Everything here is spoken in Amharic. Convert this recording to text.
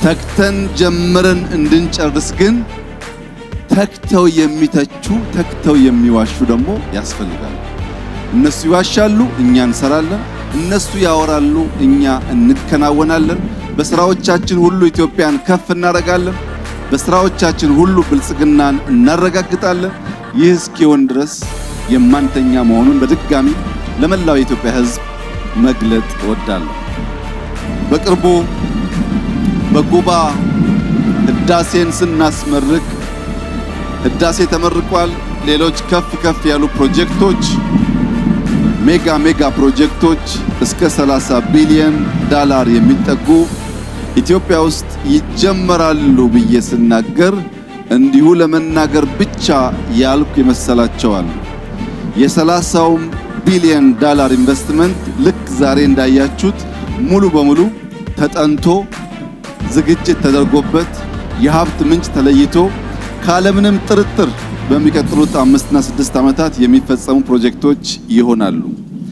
ተክተን ጀምረን እንድንጨርስ ግን ተክተው የሚተቹ ተክተው የሚዋሹ ደግሞ ያስፈልጋል። እነሱ ይዋሻሉ፣ እኛ እንሰራለን። እነሱ ያወራሉ፣ እኛ እንከናወናለን። በስራዎቻችን ሁሉ ኢትዮጵያን ከፍ እናደርጋለን። በስራዎቻችን ሁሉ ብልጽግናን እናረጋግጣለን። ይህ እስኪሆን ድረስ የማንተኛ መሆኑን በድጋሚ ለመላው የኢትዮጵያ ሕዝብ መግለጥ እወዳለሁ። በቅርቡ በጉባ ህዳሴን ስናስመርቅ ህዳሴ ተመርቋል። ሌሎች ከፍ ያሉ ፕሮጀክቶች ሜጋ ፕሮጀክቶች እስከ 30 ቢሊዮን ዶላር የሚጠጉ ኢትዮጵያ ውስጥ ይጀመራሉ ብዬ ስናገር እንዲሁ ለመናገር ብቻ ያልኩ ይመስላቸዋል። የ30 ቢሊዮን ዶላር ኢንቨስትመንት ልክ ዛሬ እንዳያችሁት ሙሉ በሙሉ ተጠንቶ ዝግጅት ተደርጎበት የሀብት ምንጭ ተለይቶ ካለምንም ጥርጥር በሚቀጥሉት 5 እና 6 ዓመታት የሚፈጸሙ ፕሮጀክቶች ይሆናሉ።